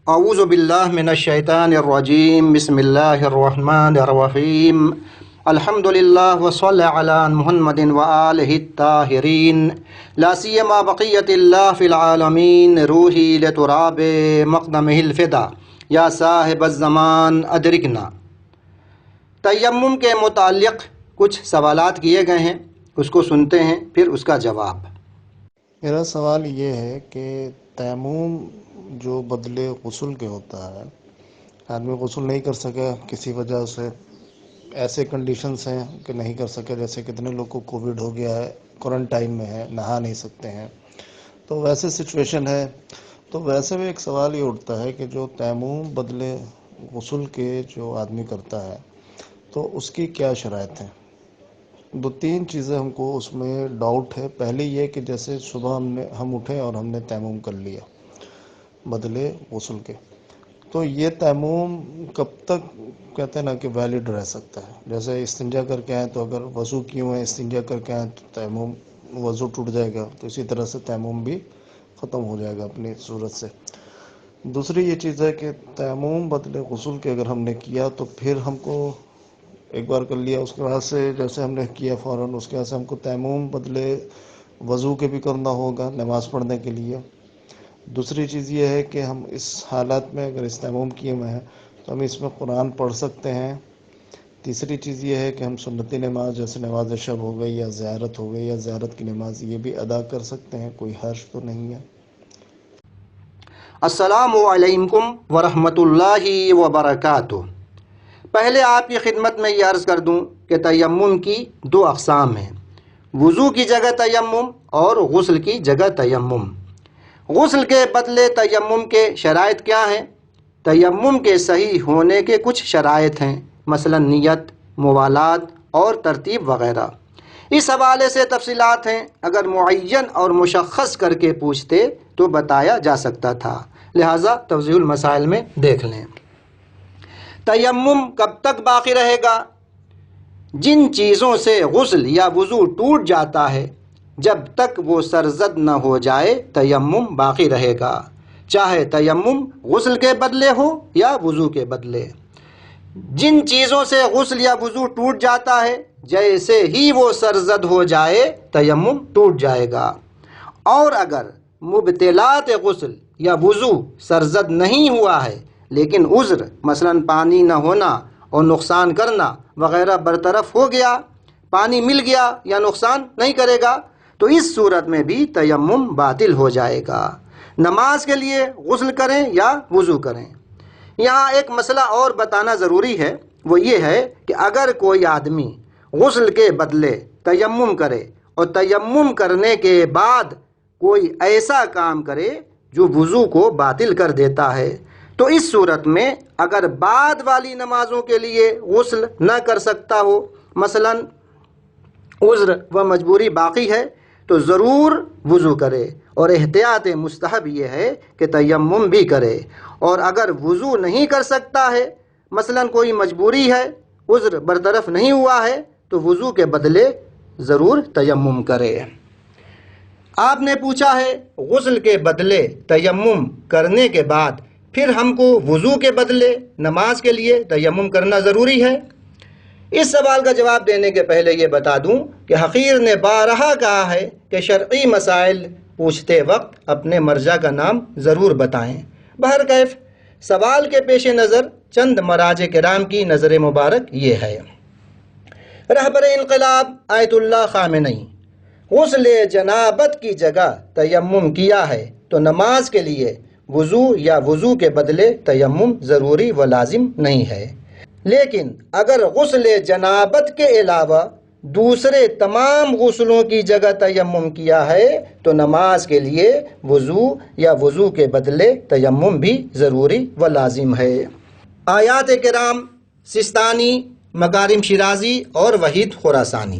اعوذ باللہ من الشیطان الرجیم بسم اللہ الرحمن الرحیم الحمد للہ وصلی علی محمد وآلہ الطاہرین لا سیما بقیت اللہ فی العالمین روحی لتراب مقدمہ الفدا یا صاحب الزمان ادرکنا۔ تیمم کے متعلق کچھ سوالات کیے گئے ہیں، اس کو سنتے ہیں پھر اس کا جواب۔ میرا سوال یہ ہے کہ تیمم جو بدلے غسل کے ہوتا ہے، آدمی غسل نہیں کر سکے کسی وجہ سے، ایسے کنڈیشنز ہیں کہ نہیں کر سکے، جیسے کتنے لوگ کو کووڈ ہو گیا ہے، کوارنٹائن میں ہے، نہا نہیں سکتے ہیں، تو ویسے سچویشن ہے، تو ویسے میں ایک سوال یہ اٹھتا ہے کہ جو تیمم بدلے غسل کے جو آدمی کرتا ہے تو اس کی کیا شرائط ہیں؟ دو تین چیزیں ہم کو اس میں ڈاؤٹ ہے۔ پہلے یہ کہ جیسے صبح ہم اٹھے اور ہم نے تیمم کر لیا بدلے غسل کے، تو یہ تیمم کب تک کہتے ہیں نا کہ ویلڈ رہ سکتا ہے؟ جیسے استنجا کر کے آئیں تو اگر وضو کیوں ہے، استنجا کر کے آئیں تو تیمم وضو ٹوٹ جائے گا، تو اسی طرح سے تیمم بھی ختم ہو جائے گا اپنی صورت سے۔ دوسری یہ چیز ہے کہ تیمم بدلے غسل کے اگر ہم نے کیا تو پھر ہم کو ایک بار کر لیا، اس کے بعد سے جیسے ہم نے کیا فوراً اس کے بعد سے ہم کو تیمم بدلے وضو کے بھی کرنا ہوگا نماز پڑھنے کے لیے۔ دوسری چیز یہ ہے کہ ہم اس حالات میں اگر اس تیمم کیے ہوئے ہیں تو ہم اس میں قرآن پڑھ سکتے ہیں۔ تیسری چیز یہ ہے کہ ہم سنتی نماز جیسے نماز شب ہو گئی یا زیارت ہو گئی یا زیارت کی نماز یہ بھی ادا کر سکتے ہیں، کوئی حرج تو نہیں ہے۔ السلام علیکم ورحمۃ اللہ وبرکاتہ۔ پہلے آپ کی خدمت میں یہ عرض کر دوں کہ تیمم کی دو اقسام ہیں، وضو کی جگہ تیمم اور غسل کی جگہ تیمم۔ غسل کے بدلے تیمم کے شرائط کیا ہیں؟ تیمم کے صحیح ہونے کے کچھ شرائط ہیں، مثلا نیت، موالات اور ترتیب وغیرہ۔ اس حوالے سے تفصیلات ہیں، اگر معین اور مشخص کر کے پوچھتے تو بتایا جا سکتا تھا، لہٰذا توضیح المسائل میں دیکھ لیں۔ تیمم کب تک باقی رہے گا؟ جن چیزوں سے غسل یا وضو ٹوٹ جاتا ہے جب تک وہ سرزد نہ ہو جائے تیمم باقی رہے گا، چاہے تیمم غسل کے بدلے ہو یا وضو کے بدلے۔ جن چیزوں سے غسل یا وضو ٹوٹ جاتا ہے جیسے ہی وہ سرزد ہو جائے تیمم ٹوٹ جائے گا، اور اگر مبطلات غسل یا وضو سرزد نہیں ہوا ہے لیکن عذر مثلا پانی نہ ہونا اور نقصان کرنا وغیرہ برطرف ہو گیا، پانی مل گیا یا نقصان نہیں کرے گا، تو اس صورت میں بھی تیمم باطل ہو جائے گا۔ نماز کے لیے غسل کریں یا وضو کریں۔ یہاں ایک مسئلہ اور بتانا ضروری ہے، وہ یہ ہے کہ اگر کوئی آدمی غسل کے بدلے تیمم کرے اور تیمم کرنے کے بعد کوئی ایسا کام کرے جو وضو کو باطل کر دیتا ہے، تو اس صورت میں اگر بعد والی نمازوں کے لیے غسل نہ کر سکتا ہو، مثلا عذر و مجبوری باقی ہے، تو ضرور وضو کرے، اور احتیاط مستحب یہ ہے کہ تیمم بھی کرے۔ اور اگر وضو نہیں کر سکتا ہے، مثلا کوئی مجبوری ہے، عذر برطرف نہیں ہوا ہے، تو وضو کے بدلے ضرور تیمم کرے۔ آپ نے پوچھا ہے غسل کے بدلے تیمم کرنے کے بعد پھر ہم کو وضو کے بدلے نماز کے لیے تیمم کرنا ضروری ہے؟ اس سوال کا جواب دینے کے پہلے یہ بتا دوں کہ حقیر نے بارہا کہا ہے کہ شرعی مسائل پوچھتے وقت اپنے مرجع کا نام ضرور بتائیں۔ بہرکیف سوال کے پیش نظر چند مراجع کرام کی نظر مبارک یہ ہے۔ رہبر انقلاب آیت اللہ خامنئی، غسل جنابت کی جگہ تیمم کیا ہے تو نماز کے لیے وضو یا وضو کے بدلے تیمم ضروری و لازم نہیں ہے، لیکن اگر غسل جنابت کے علاوہ دوسرے تمام غسلوں کی جگہ تیمم کیا ہے تو نماز کے لیے وضو یا وضو کے بدلے تیمم بھی ضروری و لازم ہے۔ آیات کرام سستانی، مکارم شیرازی اور وحید خراسانی،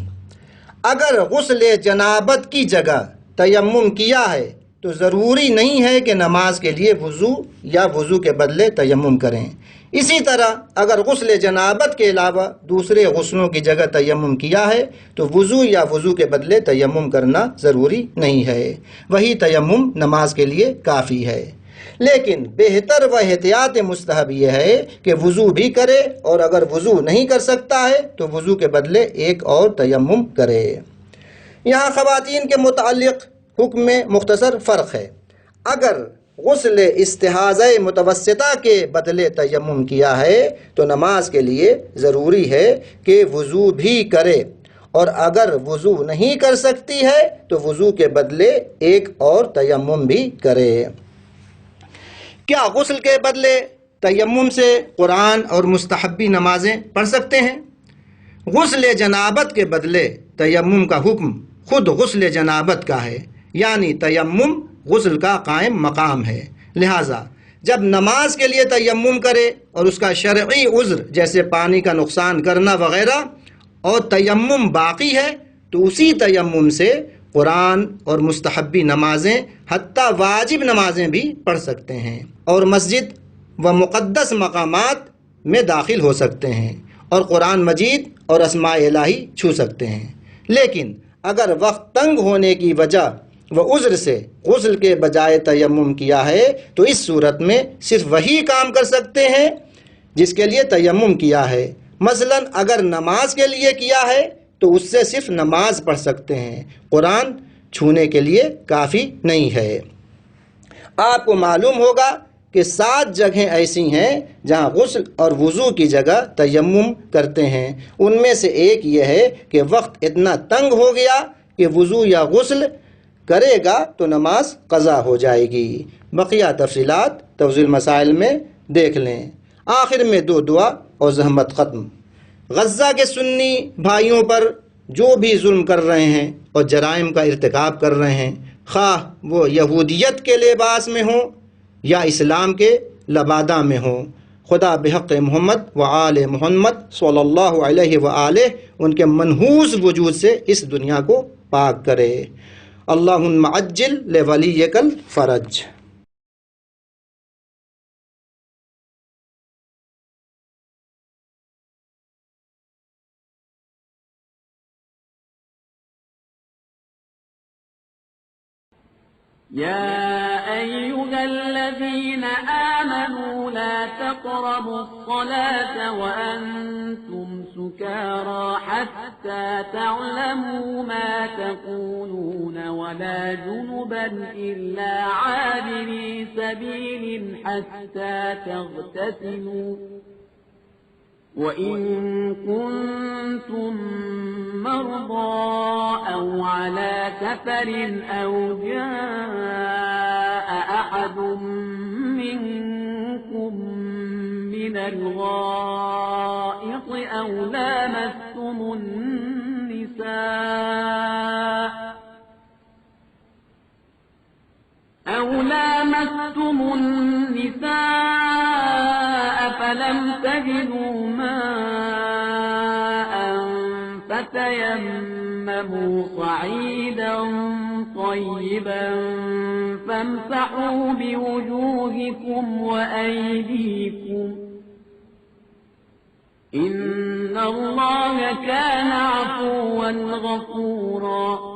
اگر غسل جنابت کی جگہ تیمم کیا ہے تو ضروری نہیں ہے کہ نماز کے لیے وضو یا وضو کے بدلے تیمم کریں۔ اسی طرح اگر غسل جنابت کے علاوہ دوسرے غسلوں کی جگہ تیمم کیا ہے تو وضو یا وضو کے بدلے تیمم کرنا ضروری نہیں ہے، وہی تیمم نماز کے لیے کافی ہے۔ لیکن بہتر و احتیاط مستحب یہ ہے کہ وضو بھی کرے، اور اگر وضو نہیں کر سکتا ہے تو وضو کے بدلے ایک اور تیمم کرے۔ یہاں خواتین کے متعلق حکم میں مختصر فرق ہے۔ اگر غسل استحاضہ متوسطہ کے بدلے تیمم کیا ہے تو نماز کے لیے ضروری ہے کہ وضو بھی کرے، اور اگر وضو نہیں کر سکتی ہے تو وضو کے بدلے ایک اور تیمم بھی کرے۔ کیا غسل کے بدلے تیمم سے قرآن اور مستحبی نمازیں پڑھ سکتے ہیں؟ غسل جنابت کے بدلے تیمم کا حکم خود غسل جنابت کا ہے، یعنی تیمم غسل کا قائم مقام ہے۔ لہٰذا جب نماز کے لیے تیمم کرے اور اس کا شرعی عذر جیسے پانی کا نقصان کرنا وغیرہ اور تیمم باقی ہے تو اسی تیمم سے قرآن اور مستحبی نمازیں حتیٰ واجب نمازیں بھی پڑھ سکتے ہیں، اور مسجد و مقدس مقامات میں داخل ہو سکتے ہیں، اور قرآن مجید اور اسماء الہی چھو سکتے ہیں۔ لیکن اگر وقت تنگ ہونے کی وجہ و عذر سے غسل کے بجائے تیمم کیا ہے تو اس صورت میں صرف وہی کام کر سکتے ہیں جس کے لیے تیمم کیا ہے۔ مثلا اگر نماز کے لیے کیا ہے تو اس سے صرف نماز پڑھ سکتے ہیں، قرآن چھونے کے لیے کافی نہیں ہے۔ آپ کو معلوم ہوگا کہ 7 جگہیں ایسی ہیں جہاں غسل اور وضو کی جگہ تیمم کرتے ہیں۔ ان میں سے ایک یہ ہے کہ وقت اتنا تنگ ہو گیا کہ وضو یا غسل کرے گا تو نماز قضا ہو جائے گی۔ بقیہ تفصیلات توضیح المسائل میں دیکھ لیں۔ آخر میں 2 دعا اور زحمت ختم۔ غزہ کے سنی بھائیوں پر جو بھی ظلم کر رہے ہیں اور جرائم کا ارتکاب کر رہے ہیں، خواہ وہ یہودیت کے لباس میں ہوں یا اسلام کے لبادہ میں ہوں، خدا بحق محمد و آل محمد صلی اللہ علیہ وآلہ ان کے منحوس وجود سے اس دنیا کو پاک کرے۔ اللہم عجل لولیک الفرج۔ يا أيها الذين آمنوا لا تقربوا الصلاة وأنتم سكارى حتى تعلموا ما تقولون ولا جنبا إلا عابري سبيل حتى تغتسلوا وإن كنتم مرضى أو على سفر أو جاء أحد منكم من الغائط أو لامستم النساء فلم تجدوا ماء فتيمموا صعيدا طيبا فامسحوا بوجوهكم وأيديكم إن الله كان عفوا غفورا